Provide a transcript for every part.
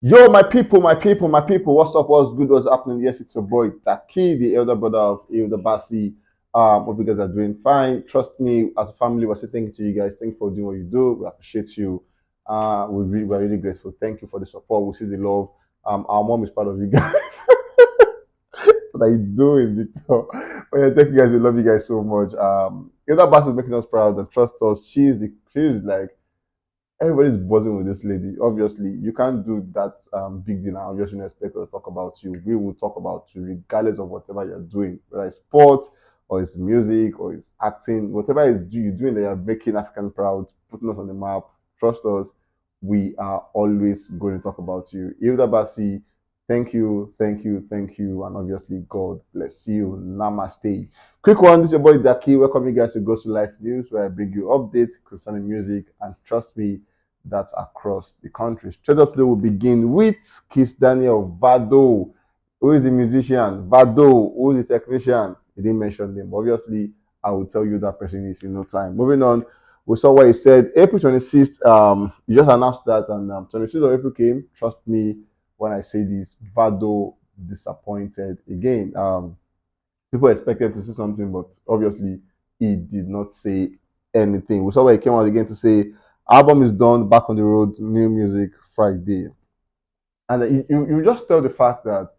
Yo, my people, what's up? What's good? What's happening? Yes, it's your boy Taki, the elder brother of Ilda Basi. Hope you guys are doing fine. Trust me, as a family, we're saying thank you to you guys. Thank you for doing what you do. We appreciate you. We're really grateful. Thank you for the support. We see the love. Our mom is part of you guys. What are you doing, Victor? But yeah, thank you guys. We love you guys so much. Ilda Basi is making us proud and trust us. She's like everybody's buzzing with this lady. Obviously, you can't do that big dinner. Obviously, you expect us to talk about you. We will talk about you regardless of whatever you're doing, whether it's sport or it's music or it's acting, whatever you're doing that you're making African proud, putting us on the map. Trust us, we are always going to talk about you. Hilda Basi, thank you, thank you, thank you, and obviously, God bless you. Namaste. Quick one, this is your boy Daki. Welcome you guys to Go to Life News, where I bring you updates concerning music, and trust me, that's across the country. Straight up today, we'll begin with Kiss Daniel Vado. Who is the musician? Vado. Who is the technician? He didn't mention them. Obviously, I will tell you that person is in no time. Moving on, we saw what he said. April 26th, you just announced that, and 26th of April came. Trust me when I say this, Vado disappointed again. People expected to see something, but obviously he did not say anything. We saw where he came out again to say, album is done, back on the road, new music Friday. And you just tell the fact that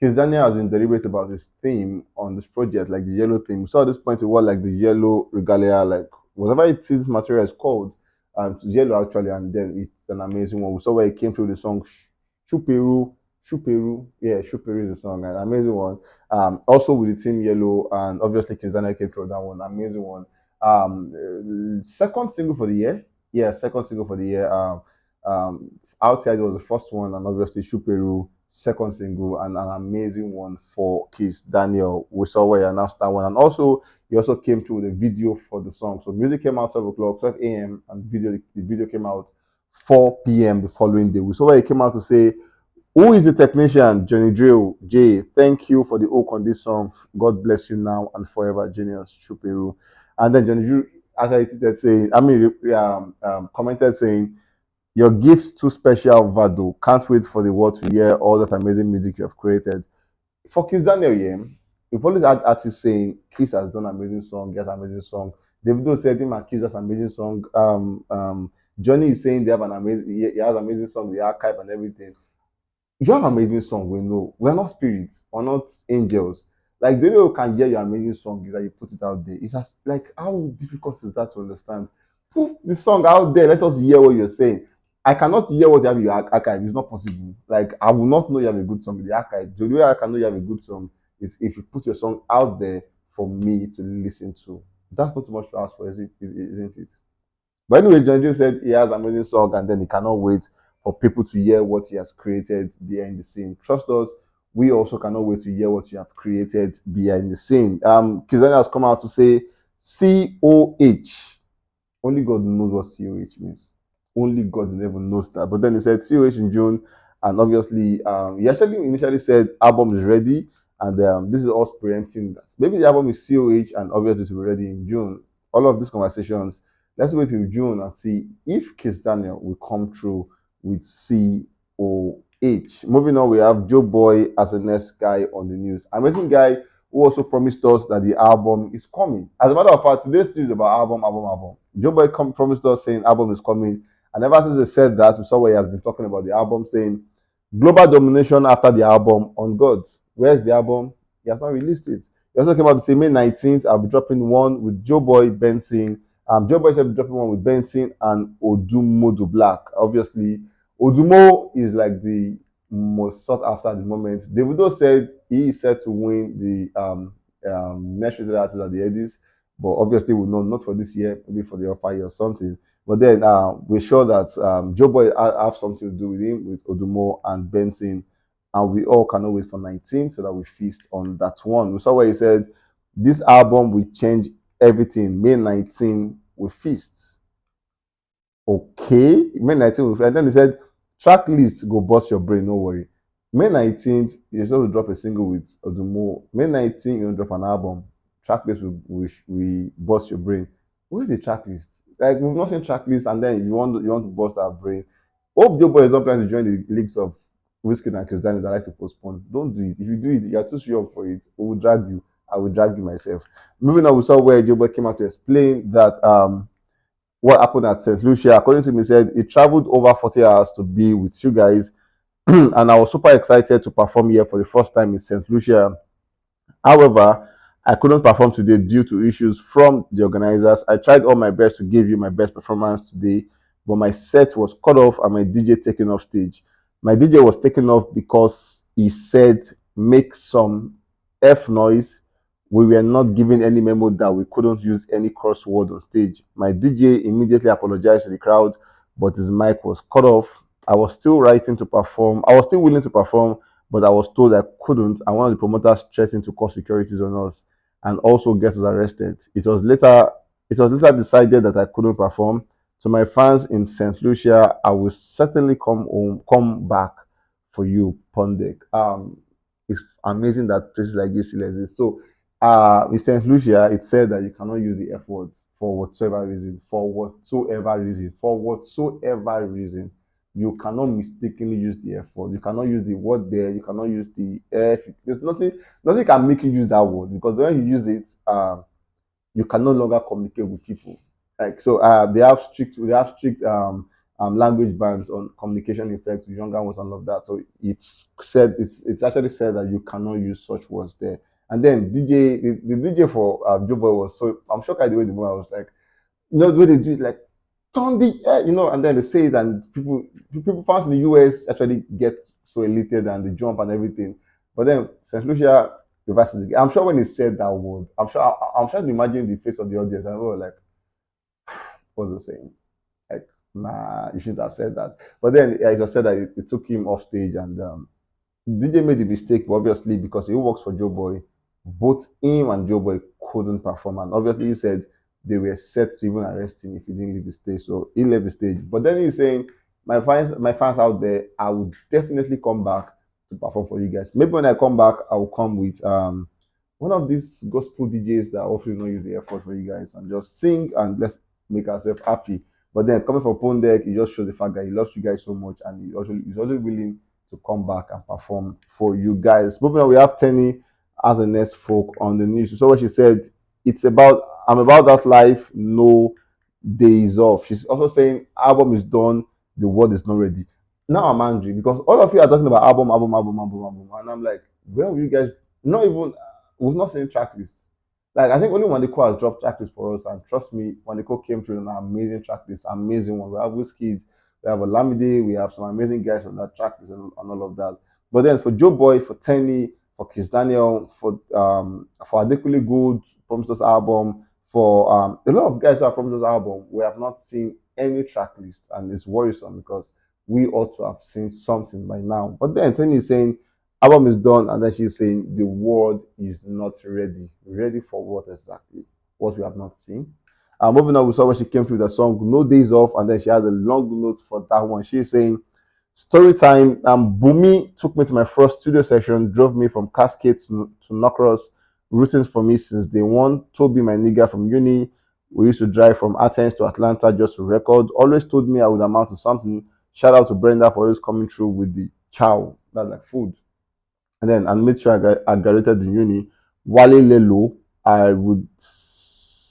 Kizz Daniel has been deliberate about his theme on this project, like the yellow theme. We saw at this point it was like the yellow regalia, like whatever it is material is called, it's yellow actually, and then it's an amazing one. We saw where he came through the song Shuperu, Shuperu, yeah, Shuperu is the song, an amazing one. Also with the team yellow, and obviously Kizz Daniel came through that one, amazing one. Second single for the year, yeah, second single for the year. Outside was the first one, and obviously Shuperu, second single, and an amazing one for Kiss Daniel. We saw where he announced that one, and also he also came through with a video for the song. So music came out 12 o'clock, 12 a.m., and the video came out 4 p.m. the following day. We saw where he came out to say, "Who is the technician? Johnny Drill, Jay. Thank you for the hook on this song. God bless you now and forever, Genius Shuperu." And then Johnny Drill actually tweeted saying, commented saying, your gift's too special, Vado. Can't wait for the world to hear all that amazing music you have created. For Kiss Daniel, yeah, we've always had artists saying Kiss has done amazing song, he has amazing song. Davido said him and Kiss has amazing song. Johnny is saying they have an amazing, he has amazing song, the archive and everything. You have amazing song, we know. We're not spirits, we're not angels. Like the only way you can hear your amazing song is that you put it out there. It's just like how difficult is that to understand? Put the song out there, let us hear what you're saying. I cannot hear what you have in your archive. It's not possible. Like I will not know you have a good song in the archive. The only way I can know you have a good song is if you put your song out there for me to listen to. That's not too much to ask for, isn't it? But anyway, John Joe said he has amazing song and then he cannot wait for people to hear what he has created behind the scene. Trust us, we also cannot wait to hear what you have created behind the scene. Kizana has come out to say COH. Only God knows what COH means. Only God never knows that. But then he said COH in June, and obviously, he actually initially said album is ready, and this is us preempting that maybe the album is COH, and obviously it will be ready in June. All of these conversations, let's wait till June and see if Kiss Daniel will come through with COH. Moving on, we have Joeboy as the next guy on the news. Amazing guy who also promised us that the album is coming. As a matter of fact, today's news is about album. Joeboy promised us saying album is coming, and ever since they said that, we saw where he has been talking about the album, saying global domination after the album on God. Where's the album? He has not released it. He also came out to say May 19th, I'll be dropping one with Joeboy, Benson. Joeboy said dropping one with Benson and Odumo do Black. Obviously, Odumo is like the most sought after at the moment. Davido said he is set to win the next rated artist at the Eddies, but obviously we know not for this year, maybe for the upper year or something. But then we're sure that Joeboy have something to do with him, with Odumo and Benson, and we all cannot wait for 19 so that we feast on that one. We saw where he said this album will change everything. May 19 we feast. Okay, May 19th, and then he said, track list go bust your brain, no worry. May 19th, you're supposed to drop a single with Odumo. May 19th, you're gonna drop an album. Track list will bust your brain. Where is the track list? Like we've not seen track list, and then you want to bust our brain. Hope Joe Boy is not planning to join the leagues of Whiskey and Kizz that like to postpone. Don't do it. If you do it, you're too young for it. We will drag you. I will drag you myself. Moving on, we saw where Joeboy came out to explain that what happened at St. Lucia. According to him, he said he traveled over 40 hours to be with you guys, and I was super excited to perform here for the first time in St. Lucia. However, I couldn't perform today due to issues from the organizers. I tried all my best to give you my best performance today, but my set was cut off and my DJ taken off stage. My DJ was taken off because he said, make some F noise. We were not given any memo that we couldn't use any crossword on stage. My DJ immediately apologized to the crowd, but his mic was cut off. I was still writing to perform. I was still willing to perform, but I was told I couldn't, and one of the promoters threatened to call securities on us and also get us arrested. It was later decided that I couldn't perform. To my fans in St. Lucia, I will certainly come back for you, Pondek. It's amazing that places like this still exist. So, in St. Lucia, it said that you cannot use the F words for whatsoever reason, you cannot mistakenly use the F word. You cannot use the word there. You cannot use the F. There's nothing can make you use that word because when you use it, you can no longer communicate with people. Like so, they have strict language bans on communication effects with younger ones and all of that. So it's actually said that you cannot use such words there. And then the DJ for Joeboy was so I'm shocked at the way the boy was like, the way they do it, like turn the air, and then they say it, and people fans in the US actually get so elated and they jump and everything. But then St. Lucia reverses the. I'm sure when he said that word, I'm trying to imagine the face of the audience, and we were like, "What's the saying?" Like, nah, you shouldn't have said that. But then yeah, it was said that it took him off stage, and DJ made a mistake, obviously, because he works for Joeboy. Both him and Joeboy couldn't perform, and obviously he said they were set to even arrest him if he didn't leave the stage. So he left the stage. But then he's saying, my fans out there, I would definitely come back to perform for you guys. Maybe when I come back, I will come with one of these gospel DJs that hopefully not use the effort for you guys and just sing and let's make ourselves happy. But then coming from Pondek, he just shows the fact that he loves you guys so much and he's always willing to come back and perform for you guys. Moving on, we have Teni as the next folk on the news. So what she said, I'm about that life, no days off. She's also saying album is done, the world is not ready. Now I'm angry because all of you are talking about album, and I'm like, where will you guys? Not even we've not seen track lists. Like I think only Wandeko has dropped track list for us, and trust me, Wandeko came through an amazing track list, amazing one. We have Whiskey, we have Olamide, we have some amazing guys on that track list and all of that. But then for Joeboy, for Teni, for Kiss Daniel, for Adekule Good, Promised Us album, for a lot of guys who are from this album, we have not seen any track list, and it's worrisome because we ought to have seen something by now. But then Teni is saying album is done, and then she's saying the world is not ready. Ready for what exactly? What we have not seen. Moving on, we saw when she came through the song "No Days Off," and then she had a long note for that one. She's saying, "Story time. Bumi took me to my first studio session, drove me from Cascade to Knockross, rooting for me since day one. Toby, my nigga from uni, we used to drive from Athens to Atlanta just to record. Always told me I would amount to something. Shout out to Brenda for always coming through with the chow. That's like food. And made sure I graduated in uni. Wale Lelo, I would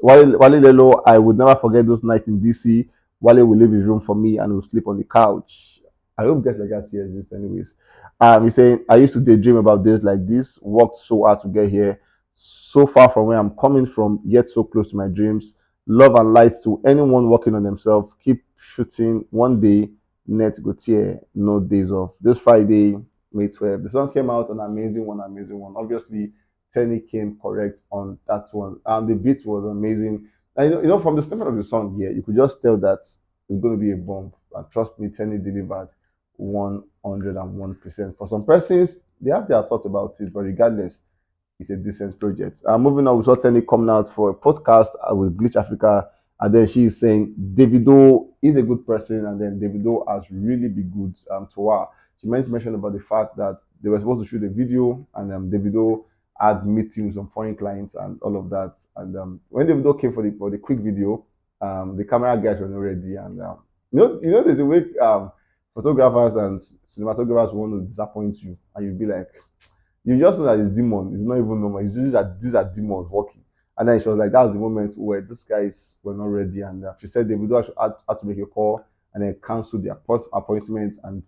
Wale Lelo, I would never forget those nights in DC. Wale will leave his room for me and will sleep on the couch. I hope guys like that still exist anyways. He's saying I used to daydream about days like this, worked so hard to get here, so far from where I'm coming from, yet so close to my dreams. Love and light to anyone working on themselves. Keep shooting one day, net Gautier, no days off. This Friday, May 12th. The song came out, an amazing one, amazing one. Obviously, Teni came correct on that one. And the beat was amazing. And from the snippet of the song here, you could just tell that it's going to be a bomb. And trust me, Teni delivered 101%. For some persons, they have their thoughts about it, but regardless, it's a decent project. Moving on, we saw Teni coming out for a podcast with Glitch Africa, and then she is saying Davido is a good person, and then Davido has really been good to her. She mentioned about the fact that they were supposed to shoot a video, and Davido had meetings with some foreign clients and all of that. And when Davido came for the quick video, the camera guys were not ready, and there's a way photographers and cinematographers want to disappoint you, and you'll be like, you just know that it's demon. It's not even normal. It's just that these are demons working. And then she was like, that was the moment where these guys were not ready. And she said they would actually had to make a call and then cancel the appointment and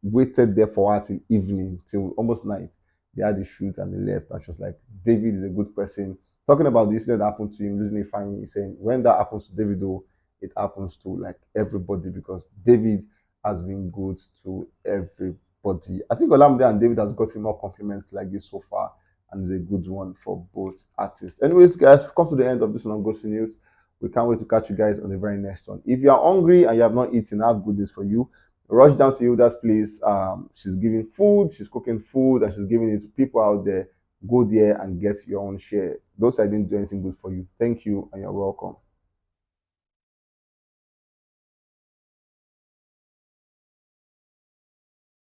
waited there for her till evening, till almost night. They had the shoot and they left. And she was like, David is a good person. Talking about the incident that happened to him, losing a fine, he's saying, when that happens to Davido, it happens to like everybody because David has been good to everybody. I think Olamide and David has gotten more compliments like this so far, and it's a good one for both artists. Anyways, guys, we've come to the end of this one on Ghostly News. We can't wait to catch you guys on the very next one. If you are hungry and you have not eaten, I have good news for you. Rush down to Hilda's place. She's giving food, she's cooking food, and she's giving it to people out there. Go there and get your own share. Those I didn't do anything good for you. Thank you, and you're welcome.